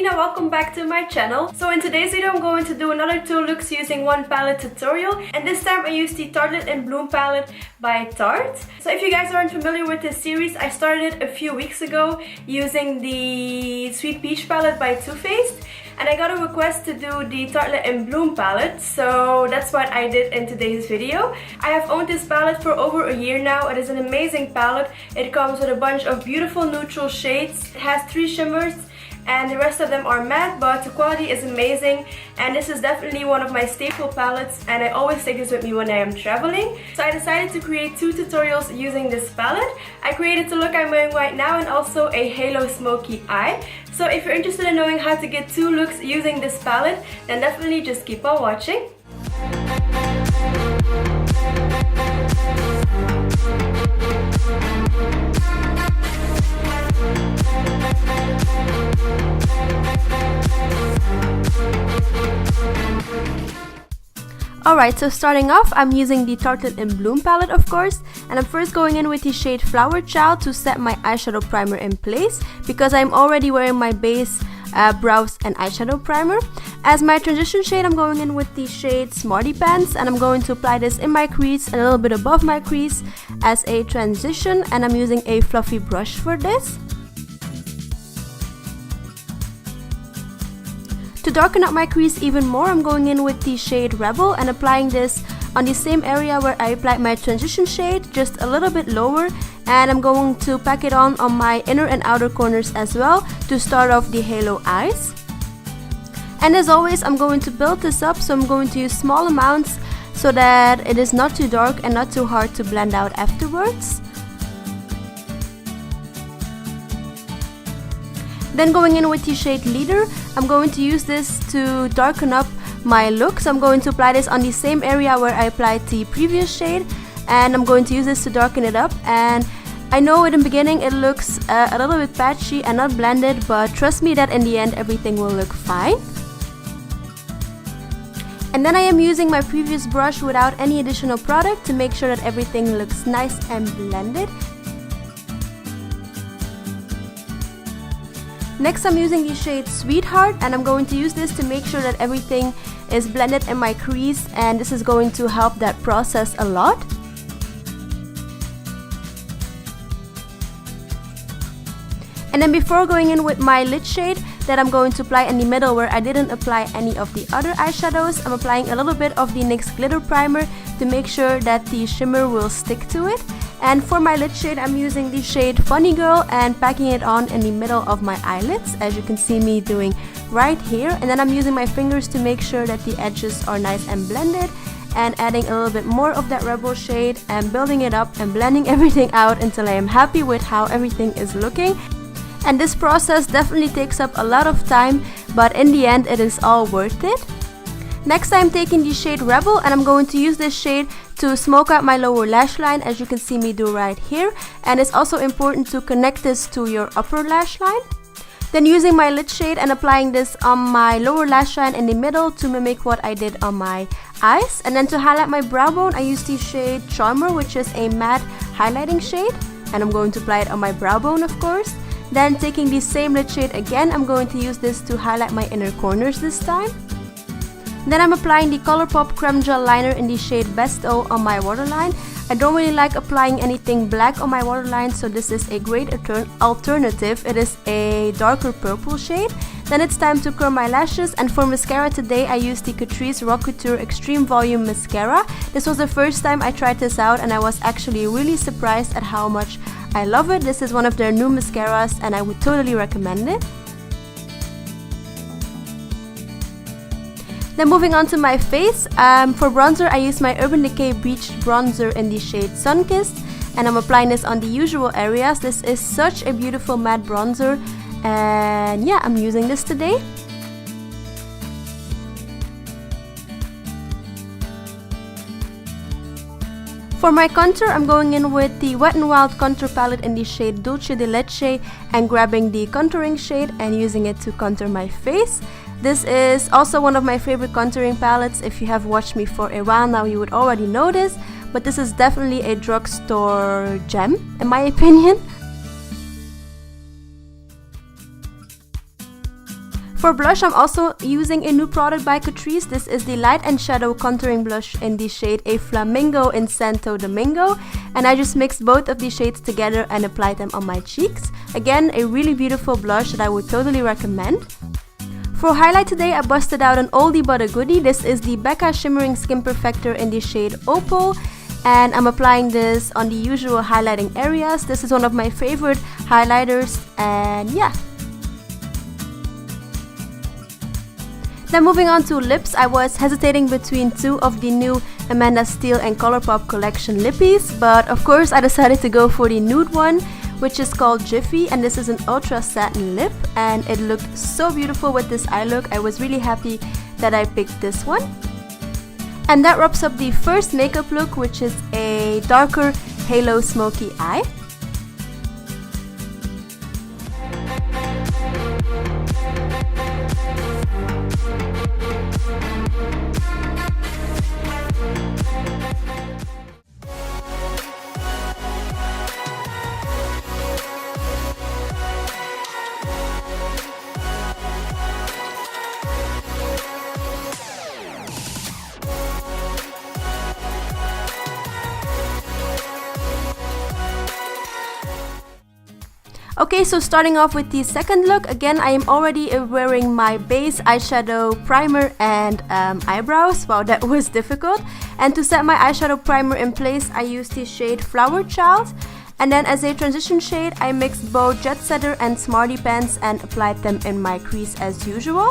Eline, welcome back to my channel. So in today's video I'm going to do another 2 looks using 1 palette tutorial, and this time I used the Tartelette in Bloom palette by Tarte. So if you guys aren't familiar with this series, I started it a few weeks ago using the Sweet Peach palette by Too Faced, and I got a request to do the Tartelette in Bloom palette, so that's what I did in today's video. I have owned this palette for over a year now. It is an amazing palette. It comes with a bunch of beautiful neutral shades. It has 3 shimmers and the rest of them are matte, but the quality is amazing, and this is definitely one of my staple palettes, and I always take this with me when I am traveling. So I decided to create 2 tutorials using this palette. I created the look I'm wearing right now and also a halo smoky eye. So if you're interested in knowing how to get 2 looks using this palette, then definitely just keep on watching. Alright, so starting off, I'm using the Tartelette in Bloom palette, of course, and I'm first going in with the shade Flower Child to set my eyeshadow primer in place, because I'm already wearing my base brows and eyeshadow primer. As my transition shade, I'm going in with the shade Smarty Pants, and I'm going to apply this in my crease and a little bit above my crease as a transition, and I'm using a fluffy brush for this. To darken up my crease even more, I'm going in with the shade Rebel and applying this on the same area where I applied my transition shade, just a little bit lower, and I'm going to pack it on my inner and outer corners as well to start off the halo eyes. And as always, I'm going to build this up, so I'm going to use small amounts so that it is not too dark and not too hard to blend out afterwards. Then going in with the shade Leader, I'm going to use this to darken up my look. So I'm going to apply this on the same area where I applied the previous shade, and I'm going to use this to darken it up. And I know in the beginning it looks a little bit patchy and not blended, but trust me that in the end everything will look fine. And then I am using my previous brush without any additional product to make sure that everything looks nice and blended. Next, I'm using the shade Sweetheart, and I'm going to use this to make sure that everything is blended in my crease, and this is going to help that process a lot. And then before going in with my lid shade that I'm going to apply in the middle where I didn't apply any of the other eyeshadows, I'm applying a little bit of the NYX Glitter Primer to make sure that the shimmer will stick to it. And for my lid shade, I'm using the shade Funny Girl and packing it on in the middle of my eyelids, as you can see me doing right here. And then I'm using my fingers to make sure that the edges are nice and blended, and adding a little bit more of that Rebel shade and building it up and blending everything out until I am happy with how everything is looking. And this process definitely takes up a lot of time, but in the end it is all worth it. Next, I'm taking the shade Rebel, and I'm going to use this shade to smoke out my lower lash line, as you can see me do right here. And it's also important to connect this to your upper lash line. Then using my lid shade and applying this on my lower lash line in the middle to mimic what I did on my eyes. And then to highlight my brow bone, I used the shade Charmer, which is a matte highlighting shade, and I'm going to apply it on my brow bone, of course. Then taking the same lid shade again, I'm going to use this to highlight my inner corners this time. Then I'm applying the Colourpop Crème Gel Liner in the shade Besto on my waterline. I don't really like applying anything black on my waterline, so this is a great alternative. It is a darker purple shade. Then it's time to curl my lashes, and for mascara today I used the Catrice Couture Extreme Volume Mascara. This was the first time I tried this out, and I was actually really surprised at how much I love it. This is one of their new mascaras, and I would totally recommend it. Then moving on to my face, for bronzer I used my Urban Decay Beach Bronzer in the shade Sunkissed, and I'm applying this on the usual areas. This is such a beautiful matte bronzer, and yeah, I'm using this today. For my contour, I'm going in with the Wet n Wild contour palette in the shade Dulce de Leche and grabbing the contouring shade and using it to contour my face. This is also one of my favorite contouring palettes. If you have watched me for a while now, you would already know this, but this is definitely a drugstore gem in my opinion. For blush, I'm also using a new product by Catrice. This is the Light and Shadow Contouring Blush in the shade A Flamingo in Santo Domingo. And I just mixed both of these shades together and applied them on my cheeks. Again, a really beautiful blush that I would totally recommend. For highlight today, I busted out an oldie but a goodie. This is the Becca Shimmering Skin Perfector in the shade Opal. And I'm applying this on the usual highlighting areas. This is one of my favorite highlighters, and yeah. Then moving on to lips, I was hesitating between two of the new Amanda Steele and Colourpop collection lippies, but of course I decided to go for the nude one, which is called Jiffy, and this is an ultra satin lip, and it looked so beautiful with this eye look. I was really happy that I picked this one. And that wraps up the first makeup look, which is a darker halo smoky eye. Okay, so starting off with the second look, again I am already wearing my base eyeshadow primer and eyebrows. Wow, that was difficult. And to set my eyeshadow primer in place, I used the shade Flower Child. And then as a transition shade, I mixed both Jet Setter and Smarty Pants and applied them in my crease as usual.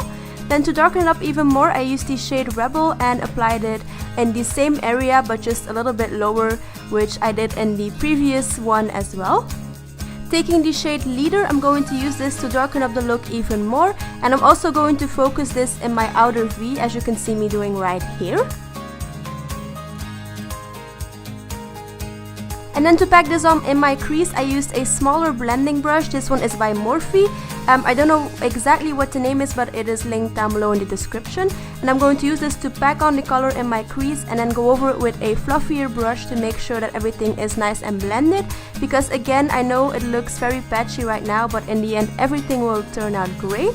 Then to darken it up even more, I used the shade Rebel and applied it in the same area but just a little bit lower, which I did in the previous one as well. Taking the shade Leader, I'm going to use this to darken up the look even more, and I'm also going to focus this in my outer V, as you can see me doing right here. And then to pack this on in my crease, I used a smaller blending brush. This one is by Morphe. I don't know exactly what the name is, but it is linked down below in the description. And I'm going to use this to pack on the color in my crease and then go over it with a fluffier brush to make sure that everything is nice and blended. Because again, I know it looks very patchy right now, but in the end everything will turn out great.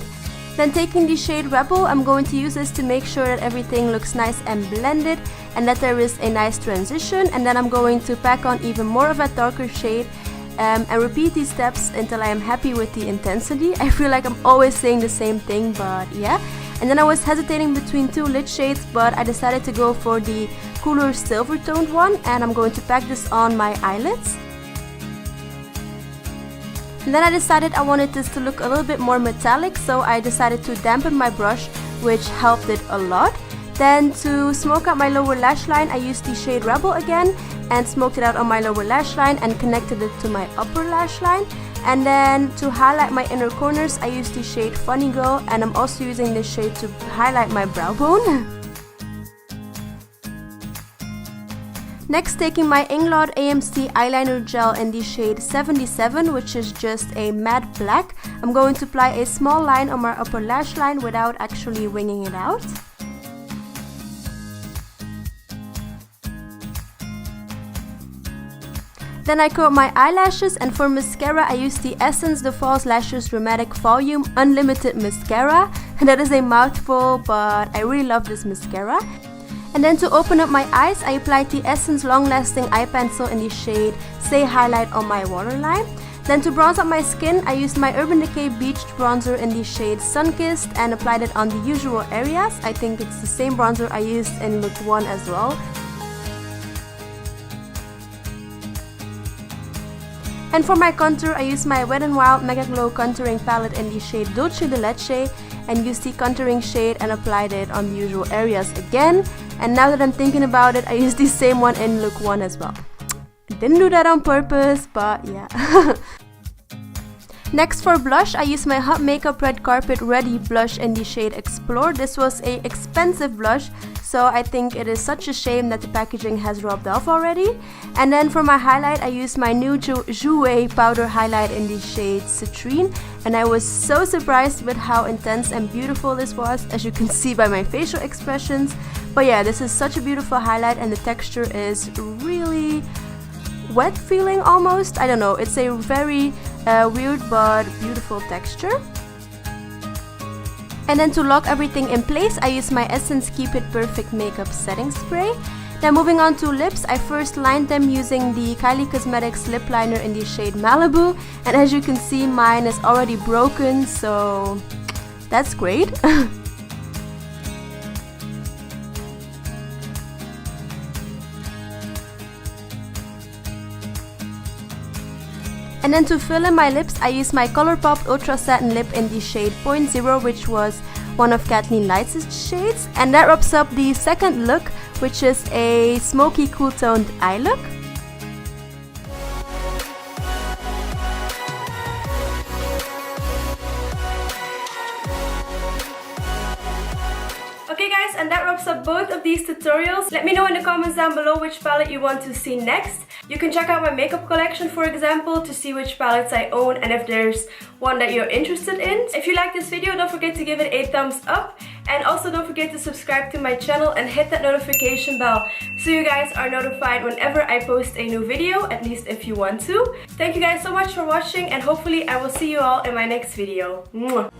Then taking the shade Rebel, I'm going to use this to make sure that everything looks nice and blended and that there is a nice transition. And then I'm going to pack on even more of a darker shade and repeat these steps until I am happy with the intensity. I feel like I'm always saying the same thing, but yeah. And then I was hesitating between two lid shades, but I decided to go for the cooler silver toned one, and I'm going to pack this on my eyelids. And then I decided I wanted this to look a little bit more metallic, so I decided to dampen my brush, which helped it a lot. Then to smoke out my lower lash line, I used the shade Rebel again and smoked it out on my lower lash line and connected it to my upper lash line. And then to highlight my inner corners, I used the shade Funny Girl, and I'm also using this shade to highlight my brow bone. Next, taking my Inglot AMC Eyeliner Gel in the shade 77, which is just a matte black, I'm going to apply a small line on my upper lash line without actually winging it out. Then I curl my eyelashes, and for mascara I use the Essence The False Lashes Dramatic Volume Unlimited Mascara. And that is a mouthful, but I really love this mascara. And then to open up my eyes, I applied the Essence Long Lasting Eye Pencil in the shade Say Highlight on my waterline. Then to bronze up my skin, I used my Urban Decay Beached Bronzer in the shade Sunkissed and applied it on the usual areas. I think it's the same bronzer I used in look 1 as well. And for my contour, I used my Wet n Wild Megaglo contouring palette in the shade Dulce de Leche and used the contouring shade and applied it on the usual areas again. And now that I'm thinking about it, I used the same one in look 1 as well. I didn't do that on purpose, but yeah. Next, for blush, I used my Hot Makeup Red Carpet Ready blush in the shade Explore. This was an expensive blush, so I think it is such a shame that the packaging has rubbed off already. And then for my highlight, I used my new Jouer powder highlight in the shade Citrine. And I was so surprised with how intense and beautiful this was, as you can see by my facial expressions. But yeah, this is such a beautiful highlight, and the texture is really wet feeling almost. I don't know, it's a very weird but beautiful texture. And then to lock everything in place, I use my Essence Keep It Perfect Makeup Setting Spray. Then moving on to lips, I first lined them using the Kylie Cosmetics lip liner in the shade Malibu. And as you can see, mine is already broken, so that's great. And then to fill in my lips, I used my Colourpop Ultra Satin Lip in the shade 0.0, which was one of Kathleen Light's shades. And that wraps up the second look, which is a smoky cool toned eye look. Okay guys, and that wraps up both of these tutorials. Let me know in the comments down below which palette you want to see next. You can check out my makeup collection, for example, to see which palettes I own and if there's one that you're interested in. If you like this video, don't forget to give it a thumbs up. And also don't forget to subscribe to my channel and hit that notification bell so you guys are notified whenever I post a new video, at least if you want to. Thank you guys so much for watching, and hopefully I will see you all in my next video. Mwah.